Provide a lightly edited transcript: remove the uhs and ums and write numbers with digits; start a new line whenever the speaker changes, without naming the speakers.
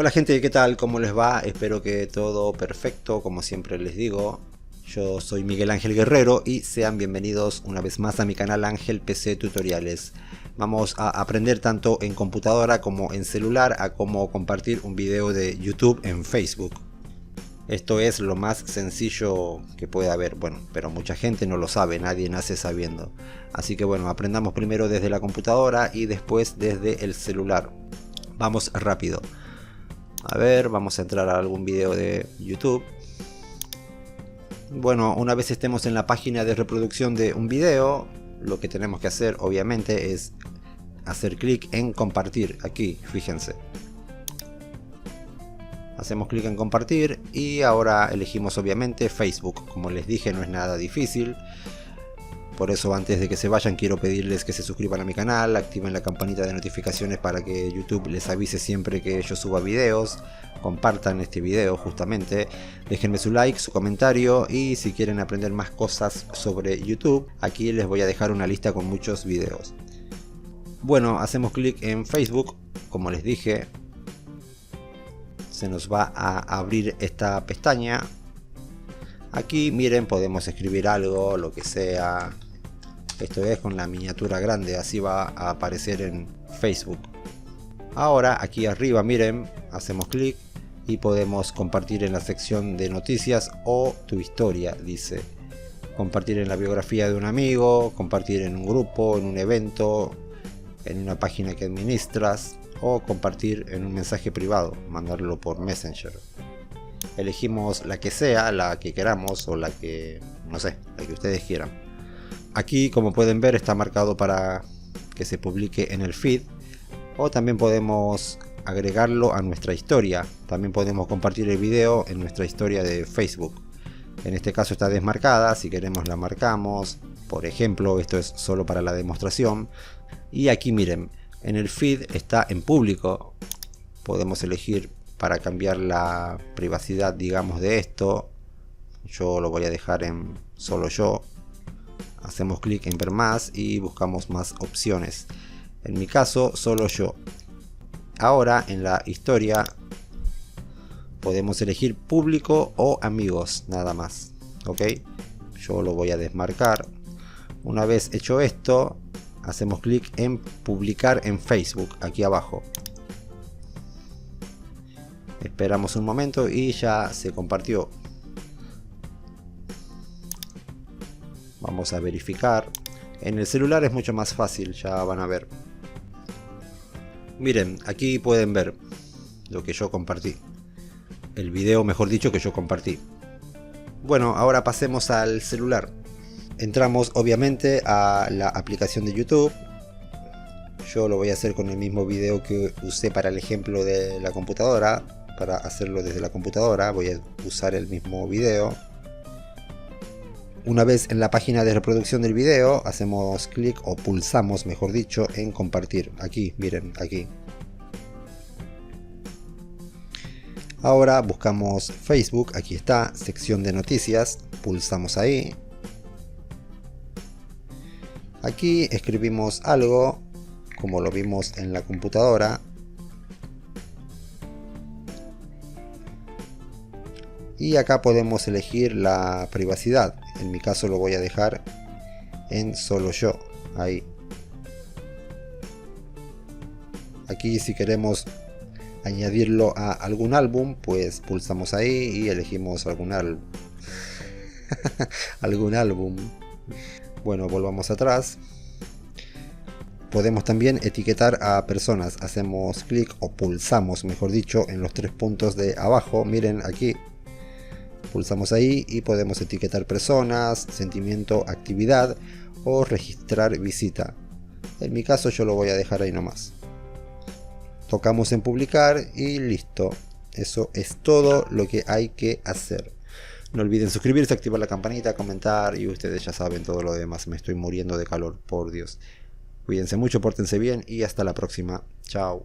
Hola gente, ¿qué tal? ¿Cómo les va? Espero que todo perfecto, como siempre les digo. Yo soy Miguel Ángel Guerrero y sean bienvenidos una vez más a mi canal Ángel PC Tutoriales. Vamos a aprender tanto en computadora como en celular a cómo compartir un video de YouTube en Facebook. Esto es lo más sencillo que puede haber, bueno, pero mucha gente no lo sabe, nadie nace sabiendo. Así que bueno, aprendamos primero desde la computadora y después desde el celular. Vamos rápido. A ver, vamos a entrar a algún video de YouTube. Bueno, una vez estemos en la página de reproducción de un video, lo que tenemos que hacer obviamente es hacer clic en compartir. Aquí, fíjense. Hacemos clic en compartir y ahora elegimos obviamente Facebook. Como les dije, no es nada difícil. Por eso antes de que se vayan quiero pedirles que se suscriban a mi canal, activen la campanita de notificaciones para que YouTube les avise siempre que yo suba videos, compartan este video justamente, déjenme su like, su comentario y si quieren aprender más cosas sobre YouTube, aquí les voy a dejar una lista con muchos videos. Bueno, hacemos clic en Facebook, como les dije, se nos va a abrir esta pestaña. Aquí miren, podemos escribir algo, lo que sea. Esto es con la miniatura grande, así va a aparecer en Facebook. Ahora aquí arriba miren, hacemos clic y podemos compartir en la sección de noticias o tu historia, dice. Compartir en la biografía de un amigo, compartir en un grupo, en un evento, en una página que administras o compartir en un mensaje privado, mandarlo por Messenger. Elegimos la que sea, la que queramos o la que, no sé, la que ustedes quieran. Aquí, como pueden ver, está marcado para que se publique en el feed o también podemos agregarlo a nuestra historia. También podemos compartir el video en nuestra historia de Facebook. En este caso está desmarcada, si queremos la marcamos. Por ejemplo, esto es solo para la demostración. Y aquí miren, en el feed está en público. Podemos elegir para cambiar la privacidad, digamos, de esto. Yo lo voy a dejar en solo yo. Hacemos clic en ver más y buscamos más opciones. En mi caso, solo yo. Ahora en la historia podemos elegir público o amigos, nada más. Ok, yo lo voy a desmarcar. Una vez hecho esto, hacemos clic en publicar en Facebook, aquí abajo. Esperamos un momento y ya se compartió. Vamos a verificar. En el celular es mucho más fácil, ya van a ver. Miren, aquí pueden ver lo que yo compartí. El video, mejor dicho, que yo compartí. Bueno, ahora pasemos al celular. Entramos obviamente a la aplicación de YouTube. Yo lo voy a hacer con el mismo video que usé para el ejemplo de la computadora. Para hacerlo desde la computadora voy a usar el mismo video. Una vez en la página de reproducción del video hacemos clic o pulsamos, mejor dicho, en compartir. Aquí, miren, aquí. Ahora buscamos Facebook, aquí está, sección de noticias, pulsamos ahí. Aquí escribimos algo, como lo vimos en la computadora. Y acá podemos elegir la privacidad. En mi caso lo voy a dejar en solo yo. Ahí. Aquí si queremos añadirlo a algún álbum, pues pulsamos ahí y elegimos algún álbum. Algún álbum. Bueno, volvamos atrás. Podemos también etiquetar a personas. Hacemos clic o pulsamos, mejor dicho, en los tres puntos de abajo. Miren aquí. Pulsamos ahí y podemos etiquetar personas, sentimiento, actividad o registrar visita. En mi caso yo lo voy a dejar ahí nomás. Tocamos en publicar y listo. Eso es todo lo que hay que hacer. No olviden suscribirse, activar la campanita, comentar y ustedes ya saben todo lo demás. Me estoy muriendo de calor, por Dios. Cuídense mucho, pórtense bien y hasta la próxima. Chao.